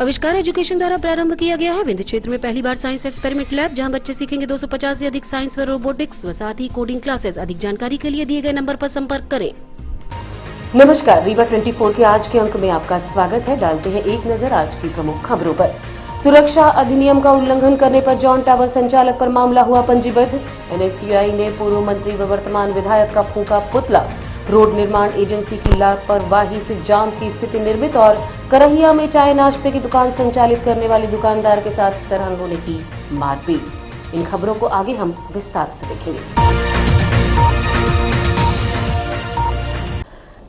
आविष्कार एजुकेशन द्वारा प्रारंभ किया गया है। विंध्य क्षेत्र में पहली बार साइंस एक्सपेरिमेंट लैब, जहां बच्चे सीखेंगे 250 से अधिक साइंस व रोबोटिक्स व साथ ही कोडिंग क्लासेस। अधिक जानकारी के लिए दिए गए नंबर पर संपर्क करें। नमस्कार, रीवा 24 के आज के अंक में आपका स्वागत है। डालते हैं एक नजर आज की प्रमुख खबरों पर। सुरक्षा अधिनियम का उल्लंघन करने पर जॉन टावर संचालक पर मामला हुआ पंजीबद्ध। एनएसयूआई ने पूर्व मंत्री व वर्तमान विधायक का फूंका पुतला। रोड निर्माण एजेंसी की लापरवाही से जाम की स्थिति निर्मित। और करहिया में चाय नाश्ते की दुकान संचालित करने वाले दुकानदार के साथ सरहंगों ने की मारपीट। इन खबरों को आगे हम विस्तार से देखेंगे।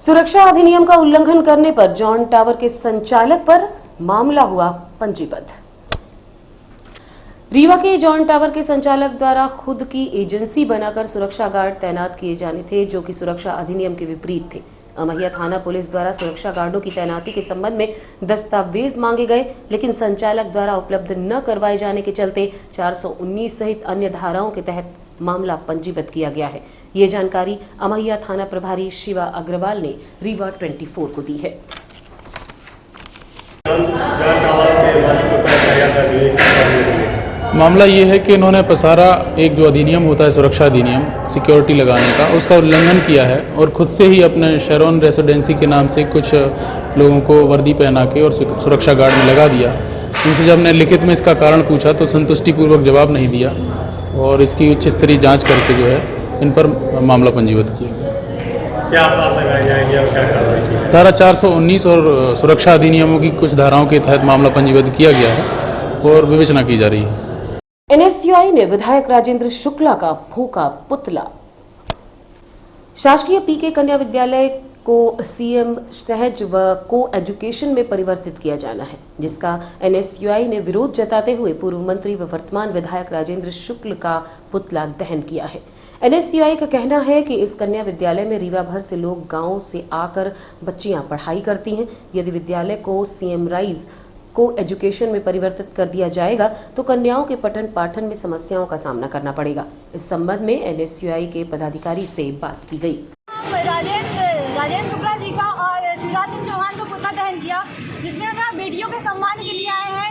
सुरक्षा अधिनियम का उल्लंघन करने पर जॉन टावर के संचालक पर मामला हुआ पंजीबद्ध। रीवा के जॉन टावर के संचालक द्वारा खुद की एजेंसी बनाकर सुरक्षा गार्ड तैनात किए जाने थे, जो कि सुरक्षा अधिनियम के विपरीत थे। अमहिया थाना पुलिस द्वारा सुरक्षा गार्डों की तैनाती के संबंध में दस्तावेज मांगे गए, लेकिन संचालक द्वारा उपलब्ध न करवाए जाने के चलते 419 सहित अन्य धाराओं के तहत मामला पंजीबद्ध किया गया है। ये जानकारी अमहिया थाना प्रभारी शिवा अग्रवाल ने रीवा 24 को दी है। मामला ये है कि इन्होंने पसारा एक जो अधिनियम होता है सुरक्षा अधिनियम सिक्योरिटी लगाने का, उसका उल्लंघन किया है और खुद से ही अपने शेरोन रेसिडेंसी के नाम से कुछ लोगों को वर्दी पहना के और सुरक्षा गार्ड में लगा दिया। उनसे जब हमने लिखित में इसका कारण पूछा तो संतुष्टिपूर्वक जवाब नहीं दिया और इसकी उच्च स्तरीय जाँच करके जो है इन पर मामला पंजीबद्ध किया गया। क्या बात लगाई जाएगी और क्या कार्रवाई की? धारा 419 और सुरक्षा अधिनियमों की कुछ धाराओं के तहत मामला पंजीबद्ध किया गया है और विवेचना की जा रही है। एनएसयूआई ने विधायक राजेंद्र शुक्ला का फूंका पुतला। शासकीय पीके कन्या विद्यालय को सीएम सहज व को एजुकेशन में परिवर्तित किया जाना है, जिसका एनएसयूआई ने विरोध जताते हुए पूर्व मंत्री व वर्तमान विधायक राजेंद्र शुक्ल का पुतला दहन किया है। एनएसयूआई का कहना है कि इस कन्या विद्यालय में रीवा भर से लोग गांव से आकर बच्चियां पढ़ाई करती हैं। यदि विद्यालय को सीएम राइज को एजुकेशन में परिवर्तित कर दिया जाएगा तो कन्याओं के पठन पाठन में समस्याओं का सामना करना पड़ेगा। इस संबंध में एनएसयूआई के पदाधिकारी से बात की गई। राजेंद्र शुक्ला जी का और शिवराज सिंह चौहान का पुतला दहन किया, जिसमें हम बेटियों के सम्मान के लिए आए हैं।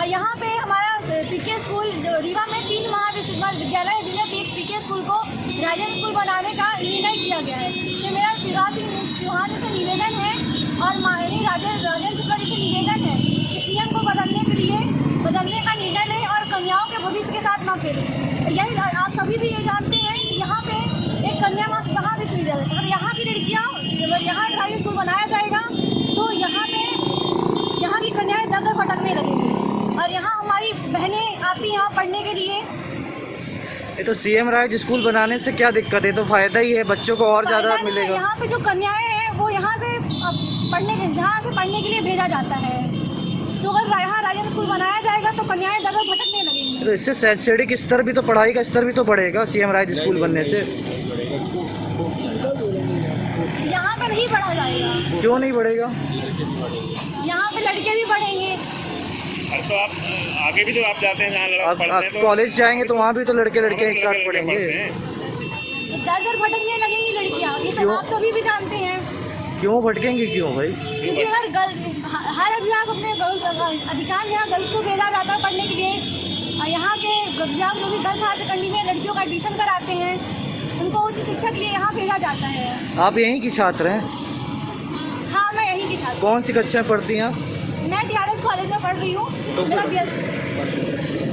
यहाँ पे हमारा पीके स्कूल जो रीवा में 3 महाविद्यालय है, जिन्हें पीके स्कूल को राजेंद्र स्कूल बनाने का निर्णय किया गया है। तो मेरा शिवराज सिंह चौहान से निवेदन है और माननीय राजेंद्र शुक्ला जी से निवेदन है कि सीएम को बदलने का निर्णय लें और कन्याओं के भविष्य के साथ ना खेलें। यही आप सभी भी ये जानते हैं कि यहाँ पे एक कन्या महाविद्यालय, अगर यहाँ की लड़कियाँ यहाँ राजेंद्र स्कूल बनाया जाएगा तो यहाँ की कन्याएं दर भटकने लगेंगी और यहाँ हमारी बहनें आती हैं पढ़ने के लिए। ये तो सीएम राइज स्कूल बनाने से क्या दिक्कत है? तो फायदा ही है, बच्चों को और ज़्यादा मिलेगा। यहाँ पे जो कन्याएं हैं वो यहाँ से पढ़ने के लिए भेजा जाता है, तो अगर यहाँ राजेंद्र स्कूल बनाया जाएगा तो कन्याएं दर भटकने लगेंगी। तो इससे शैक्षणिक स्तर भी तो, पढ़ाई का स्तर भी तो बढ़ेगा सीएम राइज स्कूल बनने से। यहाँ पे नहीं पढ़ा जाएगा। क्यों नहीं बढ़ेगा? यहाँ पे लड़के भी पढ़ेंगे। तो आप आगे भी तो आप जाते हैं जहाँ लड़के पढ़ते हैं, तो कॉलेज जाएंगे तो वहाँ भी तो लड़के एक साथ पढ़ेंगे। दर भटकने लगेंगी लड़कियाँ, ये तो आप सभी भी जानते हैं। क्यों भटकेंगे? क्यों भाई? क्योंकि हर अभिभावक अपने अधिकांश यहाँ गर्ल्स को भेजा जाता है पढ़ने के लिए। यहाँ के अभिभावक जो भी गर्ल्स हायर सेकेंडरी में लड़कियों का एडमिशन कराते हैं, उनको उच्च शिक्षा के लिए यहाँ भेजा जाता है। आप यहीं की छात्र हैं? हाँ, मैं यहीं की छात्र। कौन सी कक्षा में पढ़ती हैं आप? मैं टीआरएस कॉलेज में पढ़ रही हूँ।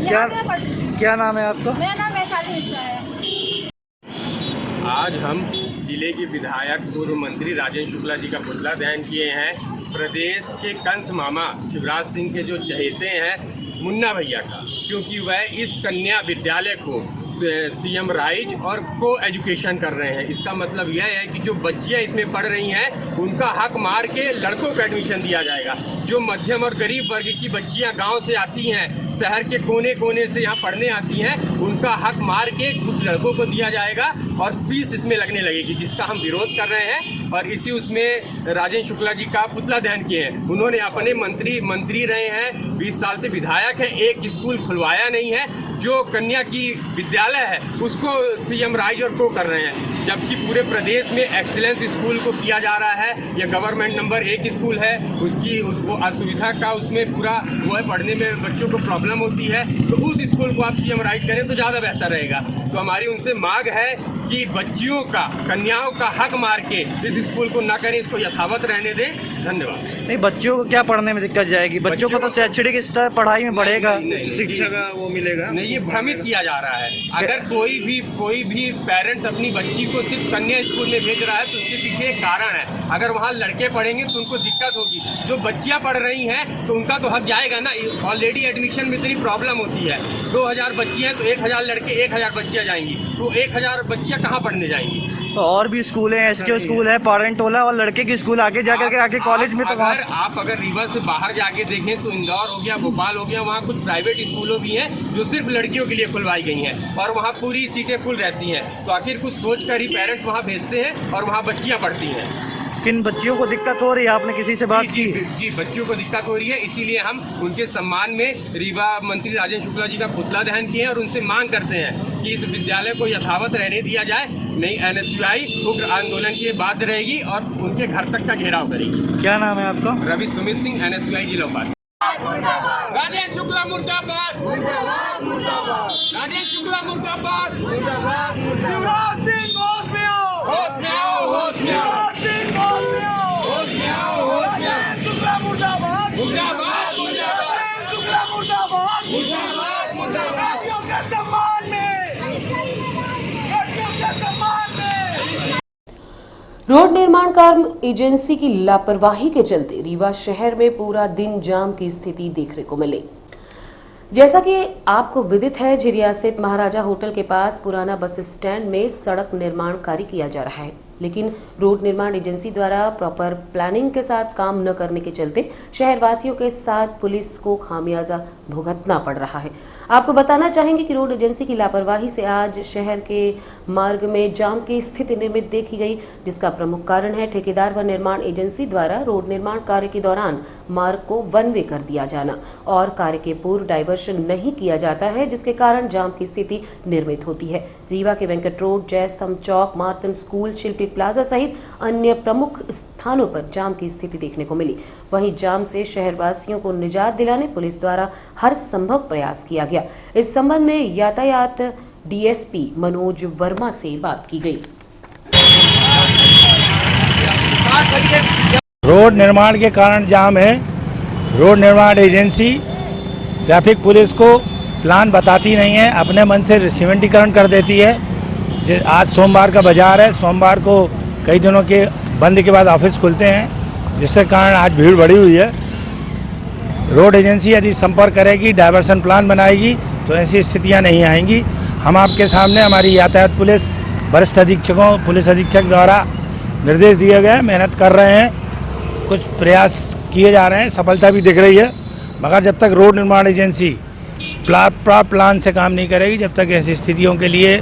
मेरा क्या नाम है आपका? मेरा नाम वैशाली मिश्रा है। आज हम जिले के विधायक पूर्व मंत्री राजेंद्र शुक्ला जी का पुतला दहन किए हैं। प्रदेश के कंस मामा शिवराज सिंह के जो चहेते हैं मुन्ना भैया का, क्योंकि वह इस कन्या विद्यालय को सीएम राइज और को एजुकेशन कर रहे हैं। इसका मतलब यह है कि जो बच्चियां इसमें पढ़ रही हैं उनका हक मार के लड़कों को एडमिशन दिया जाएगा। जो मध्यम और गरीब वर्ग की बच्चियां गांव से आती हैं, शहर के कोने कोने से यहाँ पढ़ने आती हैं, उनका हक मार के कुछ लड़कों को दिया जाएगा और फीस इसमें लगने लगेगी, जिसका हम विरोध कर रहे हैं। और इसी उसमें राजेंद्र शुक्ला जी का पुतला दहन किए हैं। उन्होंने अपने मंत्री रहे हैं, 20 साल से विधायक हैं, एक स्कूल खुलवाया नहीं है। जो कन्या की विद्यालय है उसको सीएम राइज और को कर रहे हैं। जबकि पूरे प्रदेश में एक्सीलेंस स्कूल को किया जा रहा है। यह गवर्नमेंट नंबर 1 स्कूल है, उसको असुविधा का उसमें पूरा वो है, पढ़ने में बच्चों को प्रॉब्लम होती है, तो उस स्कूल को आप सीएम राइट करें तो ज़्यादा बेहतर रहेगा। तो हमारी उनसे मांग है कि बच्चियों का, कन्याओं का हक मार के इस स्कूल को ना करें, इसको यथावत रहने दें। धन्यवाद। नहीं, बच्चियों को क्या पढ़ने में दिक्कत जाएगी? बच्चों को तो शैक्षणिक स्तर पढ़ाई में बढ़ेगा, शिक्षा का वो मिलेगा। नहीं, ये भ्रमित किया जा रहा है। अगर कोई भी पेरेंट्स अपनी बच्ची को सिर्फ कन्या स्कूल में भेज रहा है तो उसके पीछे एक कारण है। अगर वहाँ लड़के पढ़ेंगे तो उनको दिक्कत होगी। जो बच्चियाँ पढ़ रही हैं तो उनका तो हक जाएगा ना। ऑलरेडी एडमिशन में इतनी प्रॉब्लम होती है। 2000 बच्चियाँ तो 1000 लड़के, 1000 बच्चियाँ जाएंगी, तो 1000 बच्चियाँ कहाँ पढ़ने जाएंगी? तो और भी स्कूल है, एसके स्कूल है, पारेंटोला और लड़के की स्कूल आगे जाकर के आगे कॉलेज में। तो अगर रीवा से बाहर जाके देखें तो इंदौर हो गया, भोपाल हो गया, वहाँ कुछ प्राइवेट स्कूलों भी हैं जो सिर्फ लड़कियों के लिए खुलवाई गई हैं और वहाँ पूरी सीटें फुल रहती हैं। तो आखिर कुछ सोच कर ही पेरेंट्स वहाँ भेजते हैं और वहाँ बच्चियाँ पढ़ती हैं। किन बच्चियों को दिक्कत हो रही है? आपने किसी से बात की? जी, बच्चियों को दिक्कत हो रही है, इसीलिए हम उनके सम्मान में रीवा मंत्री राजेंद्र शुक्ला जी का पुतला दहन किए हैं और उनसे मांग करते हैं कि इस विद्यालय को यथावत रहने दिया जाए। नहीं, NSUI उग्र आंदोलन की बाध्य रहेगी और उनके घर तक का घेराव करेगी। क्या नाम है आपका? रवि सुमित सिंह, NSUI जिला उपाध्यक्ष। राजेंद्र शुक्ला मुर्दाबाद, राजेंद्र शुक्ला मुर्दाबाद, शिवराज सिंह होश में आओ, होश में आओ, होश में आओ, होश में आओ, होश में आओ, शुक्ला मुर्दाबाद, मुर्दाबाद, मुर्दाबाद, शुक्ला मुर्दाबाद, मुर्दाबाद, मुर्दाबाद, बच्चियों के सम्मान में, बच्चियों के सम्मान में। रोड निर्माण कार्य एजेंसी की लापरवाही के चलते रीवा शहर में पूरा दिन जाम की स्थिति देखने को मिली। जैसा कि आपको विदित है, झिरिया स्थित महाराजा होटल के पास पुराना बस स्टैंड में सड़क निर्माण कार्य किया जा रहा है, लेकिन रोड निर्माण एजेंसी द्वारा प्रॉपर प्लानिंग के साथ काम न करने के चलते शहरवासियों के साथ पुलिस को खामियाजा भुगतना पड़ रहा है। आपको बताना चाहेंगे कि रोड एजेंसी की लापरवाही से आज शहर के मार्ग में जाम की स्थिति निर्मित देखी गई, जिसका प्रमुख कारण है ठेकेदार व निर्माण एजेंसी द्वारा रोड निर्माण कार्य के दौरान मार्ग को वन वे कर दिया जाना और कार्य के पूर्व डायवर्शन नहीं किया जाता है, जिसके कारण जाम की स्थिति निर्मित होती है। रीवा के वेंकट रोड, जयस्तंभ चौक, मार्तन स्कूल, शिल्पी प्लाजा सहित अन्य प्रमुख स्थानों पर जाम की स्थिति देखने को मिली। वहीं जाम से शहरवासियों को निजात दिलाने पुलिस द्वारा हर संभव प्रयास किया गया। इस संबंध में यातायात डीएसपी मनोज वर्मा से बात की गई। रोड निर्माण के कारण जाम है। रोड निर्माण एजेंसी ट्रैफिक पुलिस को प्लान बताती नहीं है, अपने मन से सीमेंटीकरण कर देती है। आज सोमवार का बाजार है, सोमवार को कई दिनों के बंद के बाद ऑफिस खुलते हैं, जिसके कारण आज भीड़ बढ़ी हुई है। रोड एजेंसी यदि संपर्क करेगी, डायवर्सन प्लान बनाएगी तो ऐसी स्थितियां नहीं आएंगी। हम आपके सामने हमारी यातायात पुलिस वरिष्ठ अधीक्षकों, पुलिस अधीक्षक द्वारा निर्देश दिए गए, मेहनत कर रहे हैं, कुछ प्रयास किए जा रहे हैं, सफलता भी दिख रही है। मगर जब तक रोड निर्माण एजेंसी प्लान से काम नहीं करेगी, जब तक ऐसी स्थितियों के लिए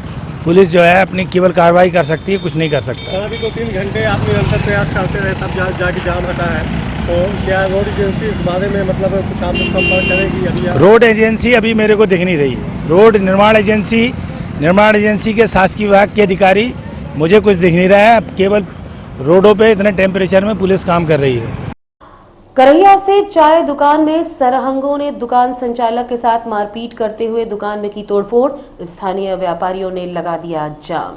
पुलिस जो है अपनी केवल कार्रवाई कर सकती है, कुछ नहीं कर सकता। अभी 2-3 घंटे आप निरंतर प्रयास करते रहे, तब जाके जाम हटा है। तो क्या रोड एजेंसी इस बारे में मतलब कुछ आप संपर्क करेगी? अभी रोड एजेंसी अभी मेरे को दिख नहीं रही है। रोड निर्माण एजेंसी के शासकीय विभाग के अधिकारी मुझे कुछ दिख नहीं रहा है। केवल रोडों पे इतने टेम्परेचर में पुलिस काम कर रही है। करहिया स्थित चाय दुकान में सरहंगों ने दुकान संचालक के साथ मारपीट करते हुए दुकान में की तोड़फोड़, स्थानीय व्यापारियों ने लगा दिया जाम।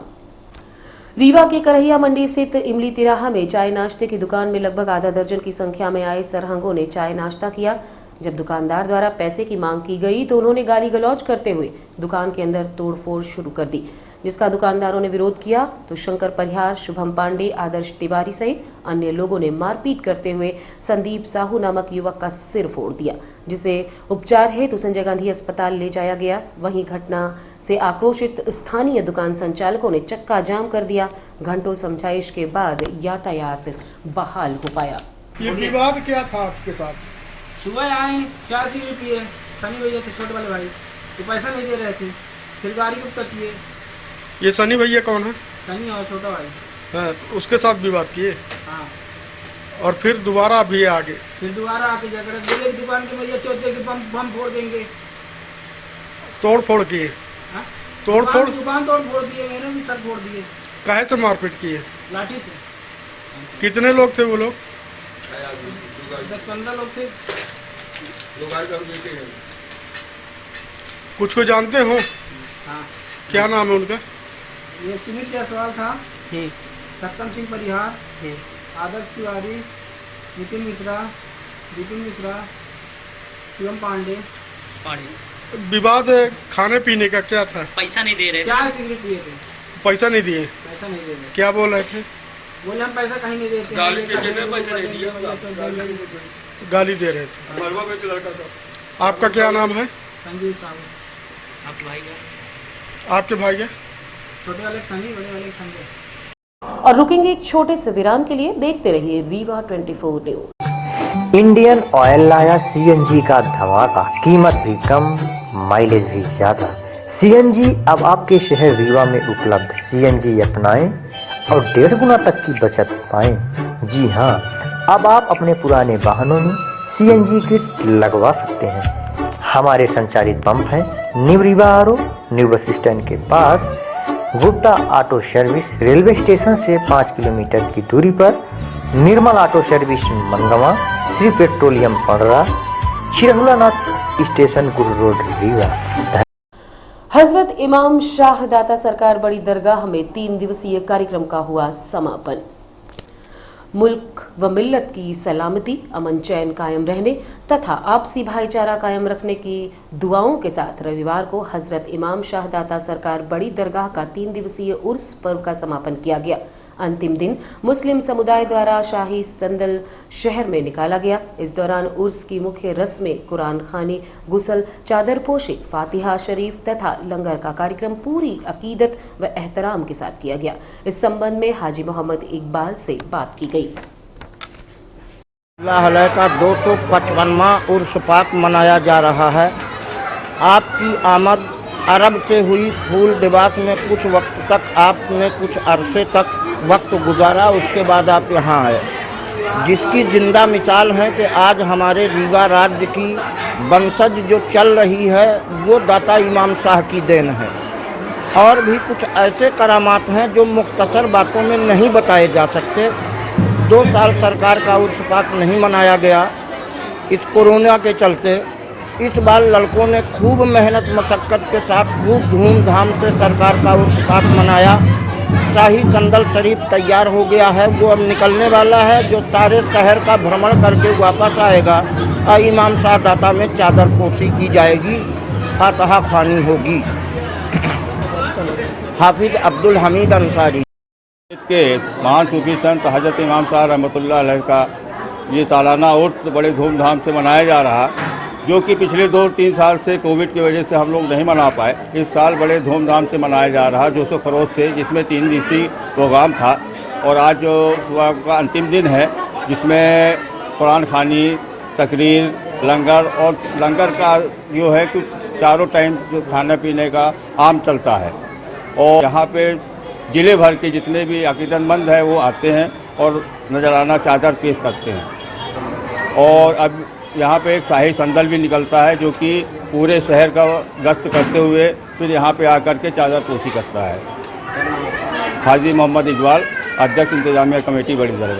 रीवा के करहिया मंडी स्थित इमली तिराहा में चाय नाश्ते की दुकान में लगभग आधा दर्जन की संख्या में आए सरहंगों ने चाय नाश्ता किया। जब दुकानदार द्वारा पैसे की मांग की गई तो उन्होंने गाली गलौज करते हुए दुकान के अंदर तोड़फोड़ शुरू कर दी, जिसका दुकानदारों ने विरोध किया तो शंकर परिहार, शुभम पांडे, आदर्श तिवारी सहित अन्य लोगों ने मारपीट करते हुए संदीप साहू नामक युवक का सिर फोड़ दिया, जिसे उपचार हेतु संजय गांधी अस्पताल ले जाया गया। वहीं घटना से आक्रोशित स्थानीय दुकान संचालकों ने चक्का जाम कर दिया। घंटों समझाइश के बाद यातायात बहाल हो पाया। ये विवाद क्या था आपके साथ? सुबह आए, चाय सिगरेट पिए, सनी भैया थे छोटे वाले भाई, तो पैसा नहीं दे रहे थे, फिर गाड़ी को तक किए। ये सनी भैया कौन है? सनी और छोटा भाई। हाँ, तो उसके साथ विवाद किए। हाँ, और फिर दोबारा भी आगे फिर दोबारा आके झगड़ा, बोले दुकान के भैया चौथे के बम फोड़ देंगे। तोड़ फोड़ किए? हाँ? तोड़ फोड़ दुकान तोड़ फोड़ दिए, मैंने भी सर फोड़ दिए। काहे से मारपीट की है? लाठी से। कितने लोग थे वो लोग? 10-15 लोग थे। कुछ को जानते हो? हाँ। क्या नाम है उनका? ये सुनील जायसवाल था, सत्यम सिंह परिहार, आदर्श तिवारी, नितिन मिश्रा, विपिन मिश्रा, शिवम पांडे। विवाद खाने पीने का क्या था? पैसा नहीं दे रहे थे। चाय सिगरेट पिए थे। पैसा नहीं दिए? पैसा नहीं दे रहे। क्या बोल रहे थे? बोले हम पैसा कहीं नहीं देते। गाली दे रहे थे। आपका क्या नाम है? संजीव साहू। आपके भाई आपके भाई है? छोटे वाले सनी, बड़े वाले संजय। और रुकेंगे एक छोटे से विराम के लिए। देखते रहिए रीवा 24 न्यूज। इंडियन ऑयल लाया सीएनजी का धमाका, कीमत भी कम, माइलेज भी ज्यादा। सीएनजी अब आपके शहर रीवा में उपलब्ध। सीएनजी अपनाएं और 1.5 गुना तक की बचत पाएं। जी हाँ, अब आप अपने पुराने वाहनों में सीएनजी किट लगवा सकते हैं। हमारे संचालित पंप है new Rewa RO, new bus stand के पास, Gupta auto service, railway station से 5 किलोमीटर की दूरी पर, निर्मल ऑटो सर्विस मंगवा, श्री पेट्रोलियम पड़रा, चिरहुलानाथ स्टेशन गुरु रोड रीवा। हजरत इमाम शाह दाता सरकार बड़ी दरगाह में 3 दिवसीय कार्यक्रम का हुआ समापन। मुल्क व मिल्लत की सलामती, अमन चैन कायम रहने तथा आपसी भाईचारा कायम रखने की दुआओं के साथ रविवार को हजरत इमाम शाह दाता सरकार बड़ी दरगाह का 3 दिवसीय उर्स पर्व का समापन किया गया। अंतिम दिन मुस्लिम समुदाय द्वारा शाही संदल शहर में निकाला गया। इस दौरान उर्स की मुख्य रस्में कुरान खानी, गुसल, चादर पोशी, फातिहा शरीफ तथा लंगर का कार्यक्रम पूरी अकीदत व एहतराम के साथ किया गया। इस संबंध में हाजी मोहम्मद इकबाल से बात की गई। का 255वां उर्स पाक मनाया जा रहा है। आपकी आमद अरब से हुई। फूल दिबास में कुछ वक्त तक आपने कुछ अरसे तक वक्त गुजारा, उसके बाद आप यहाँ आए, जिसकी जिंदा मिसाल है कि आज हमारे रीवा राज्य की वंशज जो चल रही है वो दाता इमाम शाह की देन है। और भी कुछ ऐसे करामात हैं जो मुख्तसर बातों में नहीं बताए जा सकते। 2 साल सरकार का उर्स पाक नहीं मनाया गया इस कोरोना के चलते। इस बार लड़कों ने खूब मेहनत मशक्क़त के साथ खूब धूमधाम से सरकार का उर्स पाक मनाया। शाही संदल शरीफ तैयार हो गया है, वो अब निकलने वाला है, जो सारे शहर का भ्रमण करके वापस आएगा। इमाम शाह दाता में चादर पोशी की जाएगी, फातिहा ख़्वानी होगी। हाफिज अब्दुल हमीद अंसारी के महान सूफी संत हजरत इमाम शाह रहमतुल्लाह अलैह का ये सालाना उर्स बड़े धूमधाम से मनाया जा रहा, जो कि पिछले 2-3 साल से कोविड की वजह से हम लोग नहीं मना पाए। इस साल बड़े धूमधाम से मनाया जा रहा जोश व खरोश से, जिसमें 3 दिवसीय प्रोग्राम था। और आज सुबह का अंतिम दिन है, जिसमें कुरान खानी, तकरीर, लंगर, और लंगर का जो है कि चारों टाइम जो खाने पीने का आम चलता है। और यहाँ पे ज़िले भर के जितने भी अकीदतमंद हैं वो आते हैं और नजराना चादर पेश करते हैं। और अब यहाँ पे एक शाही संदल भी निकलता है, जो कि पूरे शहर का गश्त करते हुए फिर यहाँ पे आकर के चादर पोशी करता है। हाजी मोहम्मद इकबाल, अध्यक्ष इंतजामिया कमेटी बड़ी दरगाह।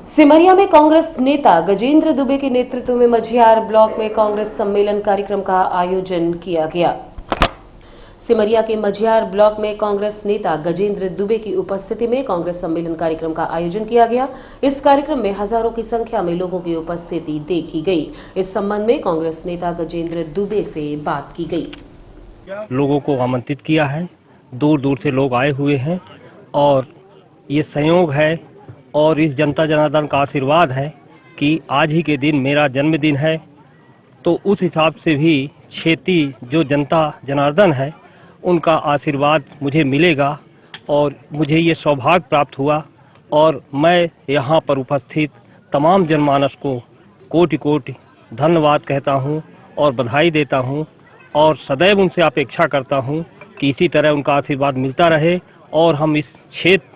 सिमरिया में कांग्रेस नेता गजेंद्र दुबे के नेतृत्व में मझियार ब्लॉक में कांग्रेस सम्मेलन कार्यक्रम का आयोजन किया गया। सिमरिया के मझियार ब्लॉक में कांग्रेस नेता गजेंद्र दुबे की उपस्थिति में कांग्रेस सम्मेलन कार्यक्रम का आयोजन किया गया। इस कार्यक्रम में हजारों की संख्या में लोगों की उपस्थिति देखी गई। इस संबंध में कांग्रेस नेता गजेंद्र दुबे से बात की गई। लोगों को आमंत्रित किया है, दूर दूर से लोग आए हुए हैं और ये संयोग है और इस जनता जनार्दन का आशीर्वाद है कि आज ही के दिन मेरा जन्मदिन है, तो उस हिसाब से भी क्षेत्रीय जो जनता जनार्दन है उनका आशीर्वाद मुझे मिलेगा और मुझे ये सौभाग्य प्राप्त हुआ और मैं यहाँ पर उपस्थित तमाम जनमानस को कोटि कोटि धन्यवाद कहता हूँ और बधाई देता हूँ और सदैव उनसे अपेक्षा करता हूँ कि इसी तरह उनका आशीर्वाद मिलता रहे और हम इस क्षेत्र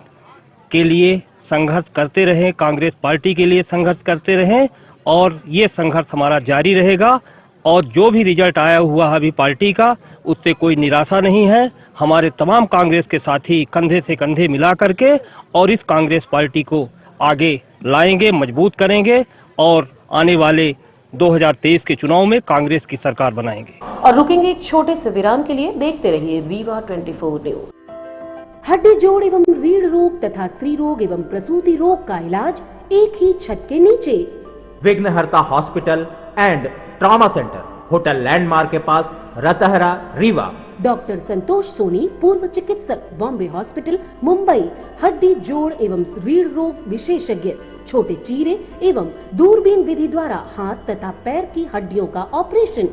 के लिए संघर्ष करते रहें, कांग्रेस पार्टी के लिए संघर्ष करते रहें और ये संघर्ष हमारा जारी रहेगा। और जो भी रिजल्ट आया हुआ है अभी पार्टी का, उससे कोई निराशा नहीं है। हमारे तमाम कांग्रेस के साथी कंधे से कंधे मिला करके और इस कांग्रेस पार्टी को आगे लाएंगे, मजबूत करेंगे और आने वाले 2023 के चुनाव में कांग्रेस की सरकार बनाएंगे। और रुकेंगे एक छोटे से विराम के लिए। देखते रहिए रीवा 24 न्यूज। हड्डी जोड़ एवं रीढ़ रोग तथा स्त्री रोग एवं प्रसूति रोग का इलाज एक ही छत के नीचे। विघ्नहर्ता hospital and trauma centre, hotel landmark के पास, रतहरा, रीवा। डॉक्टर संतोष सोनी, पूर्व चिकित्सक, बॉम्बे हॉस्पिटल, मुंबई। हड्डी जोड़ एवं रीढ़ रोग विशेषज्ञ, छोटे चीरे एवं दूरबीन विधि द्वारा हाथ तथा पैर की हड्डियों का ऑपरेशन।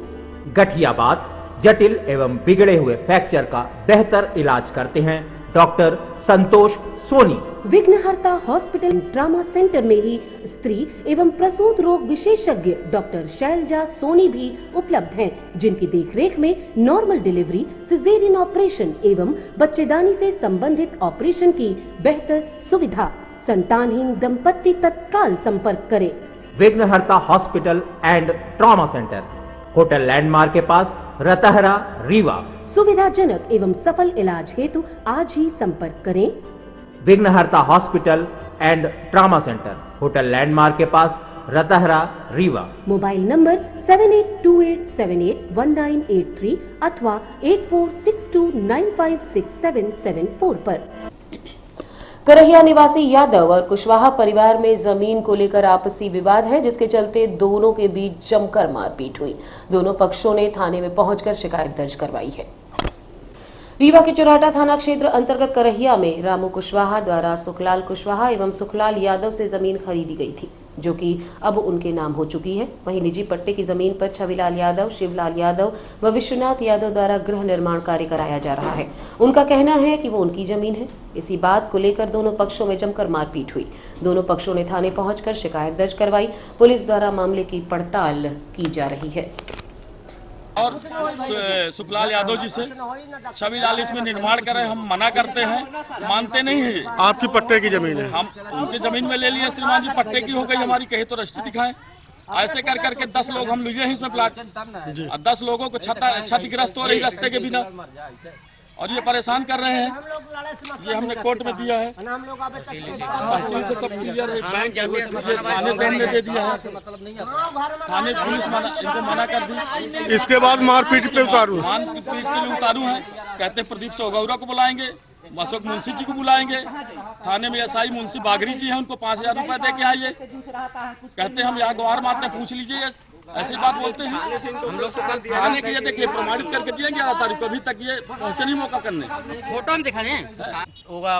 गठियाबात, जटिल एवं बिगड़े हुए फ्रैक्चर का बेहतर इलाज करते हैं डॉक्टर संतोष सोनी। विघ्नहर्ता हॉस्पिटल ट्रॉमा सेंटर में ही स्त्री एवं प्रसूत रोग विशेषज्ञ डॉक्टर शैलजा सोनी भी उपलब्ध हैं, जिनकी देखरेख में नॉर्मल डिलीवरी, सिजेरियन ऑपरेशन एवं बच्चेदानी से संबंधित ऑपरेशन की बेहतर सुविधा। संतानहीन दंपत्ति तत्काल संपर्क करें। विघ्नहर्ता hospital and trauma centre, hotel landmark के पास, रतहरा, रीवा। सुविधाजनक एवं सफल इलाज हेतु आज ही संपर्क करें। विघ्नहर्ता hospital and trauma centre, hotel landmark के पास, रतहरा, रीवा। मोबाइल नंबर 7828781983 अथवा 8462956774 पर। करहिया निवासी यादव और कुशवाहा परिवार में जमीन को लेकर आपसी विवाद है, जिसके चलते दोनों के बीच जमकर मारपीट हुई। दोनों पक्षों ने थाने में पहुंचकर शिकायत दर्ज करवाई है। रीवा के चौराटा थाना क्षेत्र अंतर्गत करहिया में रामू कुशवाहा द्वारा सुखलाल कुशवाहा एवं सुखलाल यादव से जमीन खरीदी गई थी, जो कि अब उनके नाम हो चुकी है। वहीं निजी पट्टे की जमीन पर छविलाल यादव, शिवलाल यादव व विश्वनाथ यादव द्वारा गृह निर्माण कार्य कराया जा रहा है। उनका कहना है कि वो उनकी जमीन है। इसी बात को लेकर दोनों पक्षों में जमकर मारपीट हुई। दोनों पक्षों ने थाने पहुंचकर शिकायत दर्ज करवाई। पुलिस द्वारा मामले की पड़ताल की जा रही है। और सुखलाल यादव जी से छविलाल इसमें निर्माण कर रहे हैं, हम मना करते हैं, मानते नहीं है। आपकी पट्टे की जमीन है? हम उनकी जमीन में ले लिए श्रीमान जी, पट्टे की हो गई हमारी, कहे तो रजिस्ट्री दिखाएं। ऐसे कर करके 10 लोग हम लिए हैं इसमें प्लाट, 10 लोगों को क्षतिग्रस्त हो रही रास्ते के बिना और ये परेशान कर रहे हैं। ये हमने कोर्ट में दिया है, तहसील से सब क्लियर है, थाने से हमने दे दिया है, थाने पुलिस इनको मना कर दी। इसके बाद मारपीट पे उतारू है, कहते प्रदीप सोगौरा को बुलाएंगे, अशोक मुंशी जी को बुलाएंगे। थाने में एसआई मुंशी बागरी जी हैं, उनको 5000 रुपए दे के आइए। कहते हम यहाँ गुहार मारते, पूछ लीजिए, ऐसी बात बोलते हैं। हम लोग थाने के ये देखिए प्रमाणित करके दिएंगे 11 तारीख को, अभी तक ये पहुँचे नहीं मौका करने। फोटो हम दिखा दें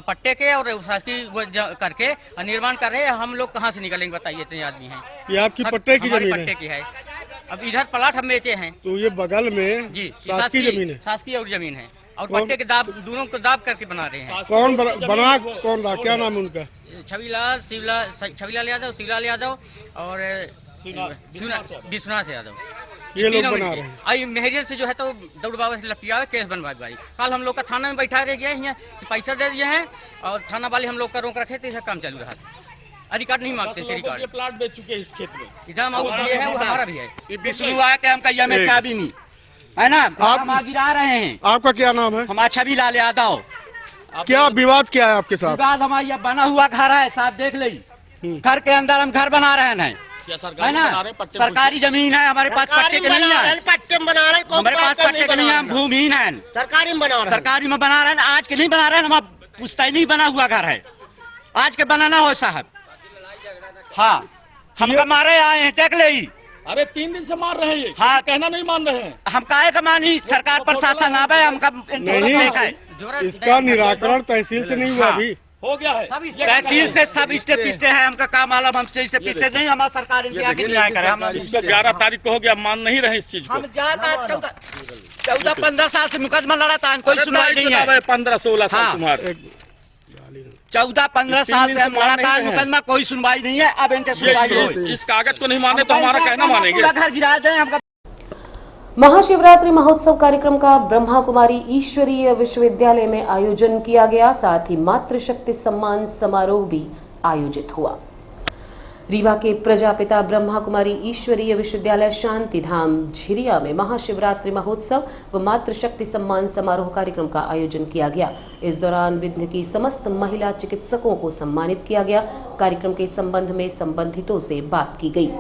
पट्टे के और शासकीय करके निर्माण कर रहे हैं। हम लोग कहाँ से निकलेंगे बताइए, इतने आदमी हैं। ये आपकी पट्टे की जमीन है? पट्टे की है। अब इधर प्लाट हम बेचे हैं, तो ये बगल में जी शासकीय जमीन है, शासकीय और जमीन है और पट्टे के दाब दोनों को दाब करके बना रहे हैं। कौन बना, कौन रहा, क्या नाम है उनका? छविलाल यादव, शिवलाल यादव और विश्वनाथ यादव, ये लोग बना रहे हैं। आई मेहरियल से जो है तो दौड़ बाबा से लपटिया केस बनवा भाई। कल हम लोग का थाना में बैठा रह गया है, पैसा दे दिए हैं और थाना वाले हम लोग का रोक रखे थे, काम चालू रहा। अधिकार नहीं मांगते थे। ये प्लाट बेच चुके हैं इस खेत में, जहाँ वो है वो हमारा भी है। ये विष्णु आया कि हम कहिया में चाबी नहीं है ना, आप गिरा रहे हैं। आपका क्या नाम है? हमारा छविलाल यादव। क्या विवाद क्या है आपके साथ? विवाद हमारा बना हुआ घर है साहब, देख ली। घर के अंदर हम घर बना रहे हैं, क्या है सरकारी ना? बना रहे हैं, पट्टे सरकारी जमीन है, हमारे पास पट्टे के नहीं है, पट्टे में बना रहे, हमारे पास पट्टे के नहीं है, हम भूमिहीन है। सरकारी में बना रहे, सरकारी में बना रहे हैं, आज के नहीं बना रहे हैं, हमारा पुश्तैनी बना हुआ घर है, आज के बनाना हो साहब। हाँ, हम मारे आए हैं टेक ले ही। अरे 3 दिन से मार रहे हैं ये, हाँ, कहना नहीं मान रहे हैं। हम काहे का मानी, सरकार प्रशासन आवे, हमका नहीं, इसका निराकरण तहसील से नहीं हुआ अभी, हो गया है तहसील से, सब स्टे पिस्टे है, हमका काम मालूम, हमसे स्टे पिस्टे नहीं, हमारा सरकार इनके आगे न्याय करे। हम इसको 11 तारीख को हो गया, मान नहीं रहे इस चीज को। हम जाता 14-15 साल से मुकदमा लड़ा था, कोई सुनवाई नहीं है। 15-16 साल तुम्हारे, 14-15 साल से हम लड़ा था मुकदमा, कोई सुनवाई नहीं है। अब इनके सुनवाई हो, इस कागज को नहीं माने तो हमारा कहना मानेंगे। घर गिरा दें हमका। महाशिवरात्रि महोत्सव कार्यक्रम का ब्रह्मा कुमारी ईश्वरीय विश्वविद्यालय में आयोजन किया गया, साथ ही मातृशक्ति सम्मान समारोह भी आयोजित हुआ। रीवा के प्रजापिता ब्रह्मा कुमारी ईश्वरीय विश्वविद्यालय शांति धाम झिरिया में महाशिवरात्रि महोत्सव व मातृशक्ति सम्मान समारोह कार्यक्रम का आयोजन किया गया। इस दौरान विंध्य की समस्त महिला चिकित्सकों को सम्मानित किया गया। कार्यक्रम के संबंध में संबंधितों से बात की गई।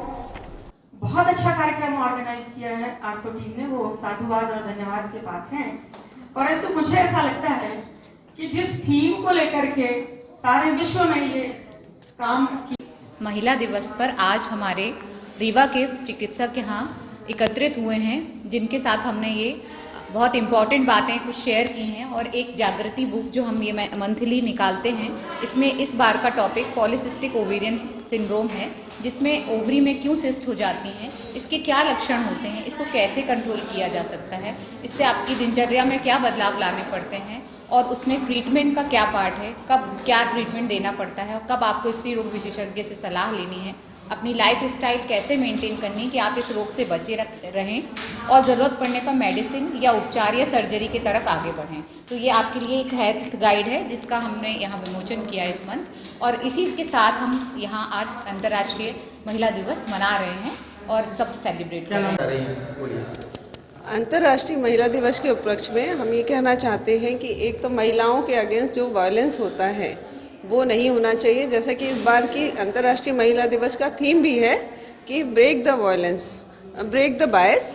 बहुत अच्छा कार्यक्रम ऑर्गेनाइज किया है आर्थो टीम ने, वो साधुवाद और धन्यवाद के पात्र हैं। परंतु मुझे ऐसा लगता है कि जिस थीम को लेकर के सारे विश्व में ये काम की, महिला दिवस पर आज हमारे रीवा के चिकित्सक यहाँ एकत्रित हुए हैं, जिनके साथ हमने ये बहुत इम्पॉर्टेंट बातें कुछ शेयर की हैं और एक जागृति बुक जो हम ये मंथली निकालते हैं, इसमें इस बार का टॉपिक पॉलीसिस्टिक ओवेरियन सिंड्रोम है, जिसमें ओवरी में क्यों सिस्ट हो जाती हैं, इसके क्या लक्षण होते हैं, इसको कैसे कंट्रोल किया जा सकता है, इससे आपकी दिनचर्या में क्या बदलाव लाने पड़ते हैं और उसमें ट्रीटमेंट का क्या पार्ट है, कब क्या ट्रीटमेंट देना पड़ता है और कब आपको स्त्री रोग विशेषज्ञ से सलाह लेनी है, अपनी लाइफ स्टाइल कैसे मेंटेन करनी है कि आप इस रोग से बचे रहें और ज़रूरत पड़ने पर मेडिसिन या उपचार या सर्जरी की तरफ आगे बढ़ें। तो ये आपके लिए एक हेल्थ गाइड है जिसका हमने यहाँ विमोचन किया इस मंथ, और इसी के साथ हम यहाँ आज अंतर्राष्ट्रीय महिला दिवस मना रहे हैं और सब सेलिब्रेट कर रहे हैं। अंतर्राष्ट्रीय महिला दिवस के उपलक्ष्य में हम ये कहना चाहते हैं कि एक तो महिलाओं के अगेंस्ट जो वायलेंस होता है वो नहीं होना चाहिए, जैसा कि इस बार की अंतर्राष्ट्रीय महिला दिवस का थीम भी है कि break the violence, break the bias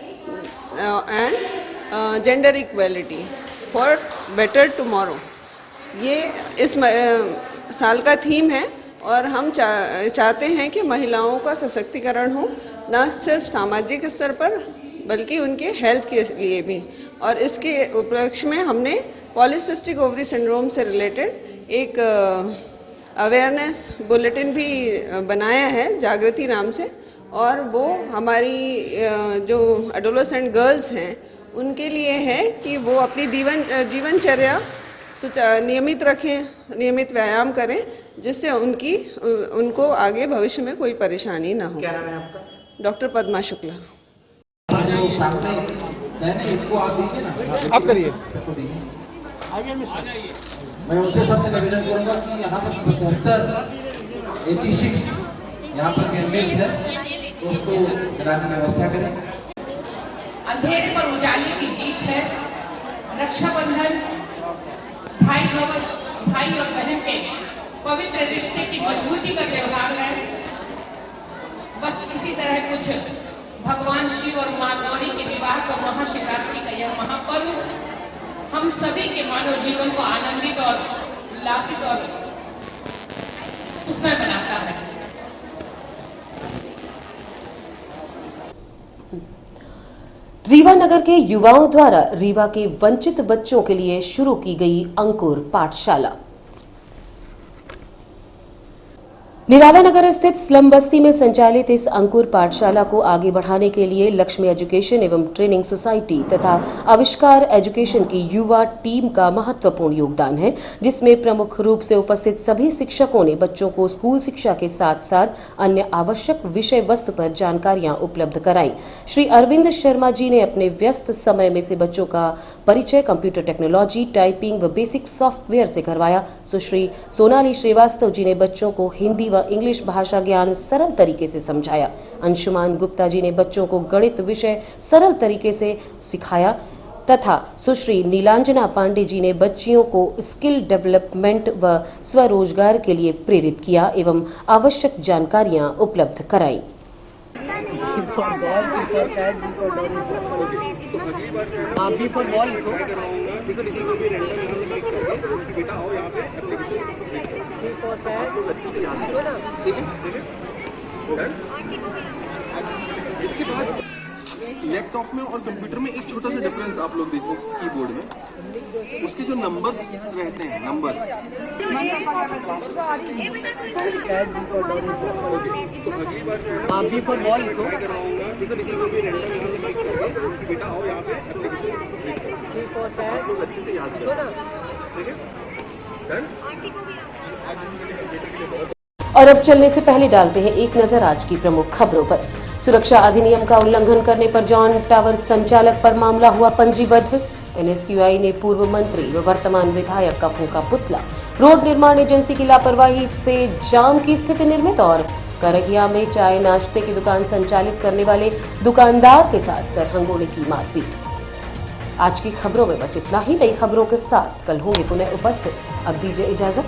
and gender equality for better tomorrow. ये इस साल का थीम है और हम चाहते हैं कि महिलाओं का सशक्तिकरण हो, न सिर्फ सामाजिक स्तर पर बल्कि उनके हेल्थ के लिए भी। और इसके उपलक्ष्य में हमने पॉलीसिस्टिक ओवरी सिंड्रोम से रिलेटेड एक अवेयरनेस बुलेटिन भी बनाया है जागृति नाम से, और वो हमारी जो एडोलेसेंट गर्ल्स हैं उनके लिए है कि वो अपनी जीवनचर्या नियमित रखें, नियमित व्यायाम करें, जिससे उनको आगे भविष्य में कोई परेशानी ना हो। क्या नाम है आपका? डॉक्टर पद्मा शुक्ला। इसको आप दीजिए ना, आप करिए। मैं उनसे सबसे निवेदन करूंगा कि यहाँ पर 86 यहाँ पर कैंडिडेट्स है तो उसको जलाने की व्यवस्था करें। अंधेरे पर उजाले की जीत है। रक्षाबंधन भाई और बहन के पवित्र रिश्ते की मजबूती का त्योहार है। बस इसी तरह कुछ भगवान शिव और मां गौरी के विवाह का महाशिवरात्रि का यह महापर्व हम सभी के मानव जीवन को आनंदित और उल्लासित और सुखमय बनाता है। रीवा नगर के युवाओं द्वारा रीवा के वंचित बच्चों के लिए शुरू की गई अंकुर पाठशाला। निराला नगर स्थित स्लम बस्ती में संचालित इस अंकुर पाठशाला को आगे बढ़ाने के लिए लक्ष्मी एजुकेशन एवं ट्रेनिंग सोसाइटी तथा आविष्कार एजुकेशन की युवा टीम का महत्वपूर्ण योगदान है, जिसमें प्रमुख रूप से उपस्थित सभी शिक्षकों ने बच्चों को स्कूल शिक्षा के साथ साथ अन्य आवश्यक विषय वस्तु पर जानकारियां उपलब्ध कराई। श्री अरविंद शर्मा जी ने अपने व्यस्त समय में से बच्चों का परिचय कंप्यूटर टेक्नोलॉजी, टाइपिंग व बेसिक सॉफ्टवेयर से करवाया। सुश्री सोनाली श्रीवास्तव जी ने बच्चों को हिंदी व इंग्लिश भाषा ज्ञान सरल तरीके से समझाया। अंशुमान गुप्ता जी ने बच्चों को गणित विषय सरल तरीके से सिखाया तथा सुश्री नीलांजना पांडे जी ने बच्चियों को स्किल डेवलपमेंट व स्वरोजगार के लिए प्रेरित किया एवं आवश्यक जानकारियां उपलब्ध कराई। बी फॉर बॉल लिखो। इसके बाद लैपटॉप में और कंप्यूटर में एक छोटा सा डिफरेंस आप लोग देखो कीबोर्ड में, उसके जो नंबर्स रहते हैं नंबर्स, बी फॉर बॉल लिखो। बेटा आओ यहाँ पे आप लोग अच्छे से याद करो, ठीक है? डन? और अब चलने से पहले डालते हैं एक नजर आज की प्रमुख खबरों पर। सुरक्षा अधिनियम का उल्लंघन करने पर जॉन टावर संचालक पर मामला हुआ पंजीबद्ध। एनएसयूआई ने पूर्व मंत्री व वर्तमान विधायक का फूंका पुतला। रोड निर्माण एजेंसी की लापरवाही से जाम की स्थिति निर्मित। और करगिया में चाय नाश्ते की दुकान संचालित करने वाले दुकानदार के साथ सरहंगोले की मारपीट। आज की खबरों में बस इतना ही। नई खबरों के साथ कल होंगे पुनः उपस्थित। अब दीजिए इजाजत।